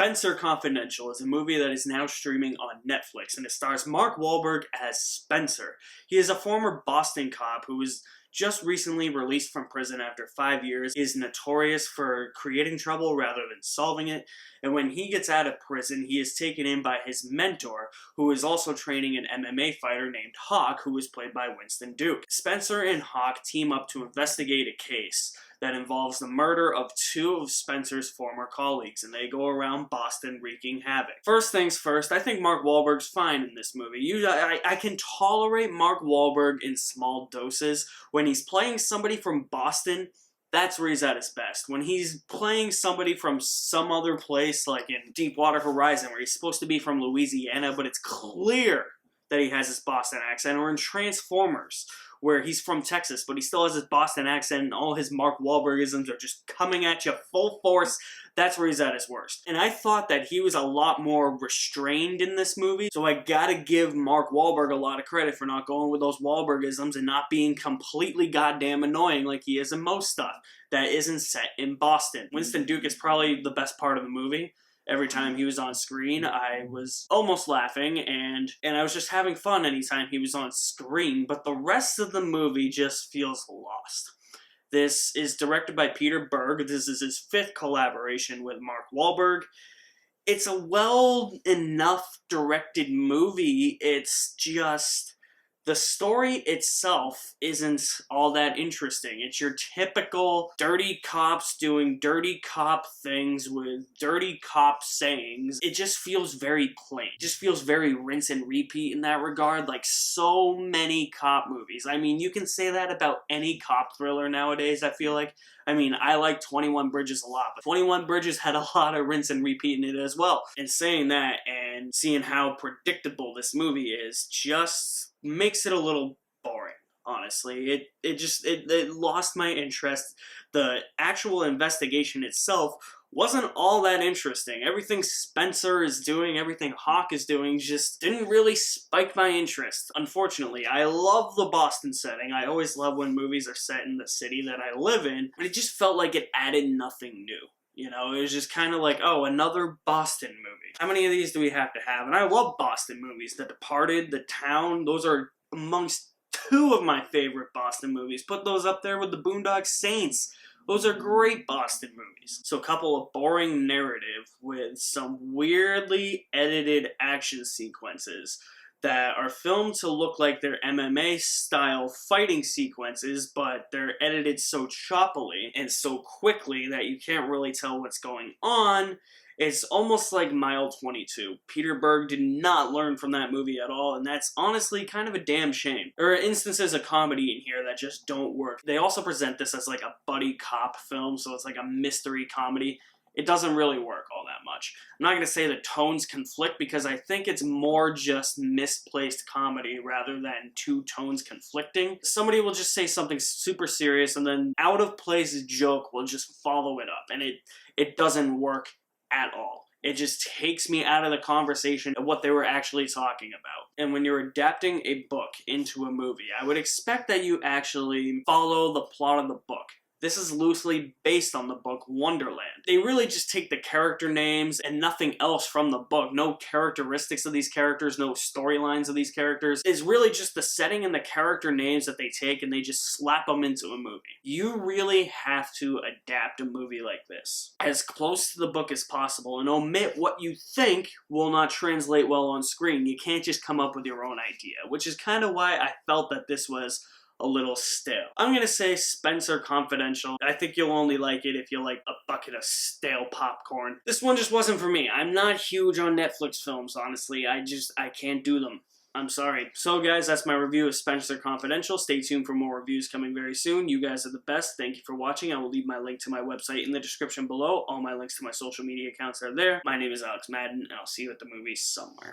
Spenser Confidential is a movie that is now streaming on Netflix, and it stars Mark Wahlberg as Spencer. He is a former Boston cop who was just recently released from prison after 5 years. He is notorious for creating trouble rather than solving it, and when he gets out of prison, he is taken in by his mentor, who is also training an MMA fighter named Hawk, who is played by Winston Duke. Spencer and Hawk team up to investigate a case that involves the murder of 2 of Spencer's former colleagues, and they go around Boston wreaking havoc. First things first, I think Mark Wahlberg's fine in this movie. I can tolerate Mark Wahlberg in small doses. When he's playing somebody from Boston, that's where he's at his best. When he's playing somebody from some other place, like in Deepwater Horizon, where he's supposed to be from Louisiana, but it's clear that he has his Boston accent, or in Transformers, where he's from Texas, but he still has his Boston accent, and all his Mark Wahlbergisms are just coming at you full force. That's where he's at his worst. And I thought that he was a lot more restrained in this movie, so I gotta give Mark Wahlberg a lot of credit for not going with those Wahlbergisms and not being completely goddamn annoying like he is in most stuff that isn't set in Boston. Winston Duke is probably the best part of the movie. Every time he was on screen, I was almost laughing, and I was just having fun anytime he was on screen, but the rest of the movie just feels lost. This is directed by Peter Berg. This is his 5th collaboration with Mark Wahlberg. It's a well enough directed movie. It's just the story itself isn't all that interesting. It's your typical dirty cops doing dirty cop things with dirty cop sayings. It just feels very plain. It just feels very rinse and repeat in that regard, like so many cop movies. I mean, you can say that about any cop thriller nowadays, I feel like. I mean, I like 21 Bridges a lot, but 21 Bridges had a lot of rinse and repeat in it as well. And saying that and seeing how predictable this movie is just makes it a little boring, honestly. It lost my interest. The actual investigation itself wasn't all that interesting. Everything Spencer is doing, everything Hawk is doing, just didn't really spike my interest, unfortunately. I love the Boston setting. I always love when movies are set in the city that I live in, but it just felt like it added nothing new. You know, it was just kind of like, oh, another Boston movie. How many of these do we have to have? And I love Boston movies. The Departed, The Town, those are amongst 2 of my favorite Boston movies. Put those up there with The Boondock Saints. Those are great Boston movies. So a couple of boring narrative with some weirdly edited action sequences that are filmed to look like they're MMA-style fighting sequences, but they're edited so choppily and so quickly that you can't really tell what's going on. It's almost like Mile 22. Peter Berg did not learn from that movie at all, and that's honestly kind of a damn shame. There are instances of comedy in here that just don't work. They also present this as like a buddy cop film, so it's like a mystery comedy. It doesn't really work all that much. I'm not going to say the tones conflict because I think it's more just misplaced comedy rather than 2 tones conflicting. Somebody will just say something super serious and then out of place joke will just follow it up, and it doesn't work at all. It just takes me out of the conversation of what they were actually talking about. And when you're adapting a book into a movie, I would expect that you actually follow the plot of the book. This is loosely based on the book Wonderland. They really just take the character names and nothing else from the book. No characteristics of these characters, no storylines of these characters. It's really just the setting and the character names that they take and they just slap them into a movie. You really have to adapt a movie like this as close to the book as possible and omit what you think will not translate well on screen. You can't just come up with your own idea, which is kind of why I felt that this was a little stale. I'm gonna say Spenser Confidential. I think you'll only like it if you like a bucket of stale popcorn. This one just wasn't for me. I'm not huge on Netflix films, honestly. I can't do them. I'm sorry. So guys, that's my review of Spenser Confidential. Stay tuned for more reviews coming very soon. You guys are the best. Thank you for watching. I will leave my link to my website in the description below. All my links to my social media accounts are there. My name is Alex Madden, and I'll see you at the movies somewhere.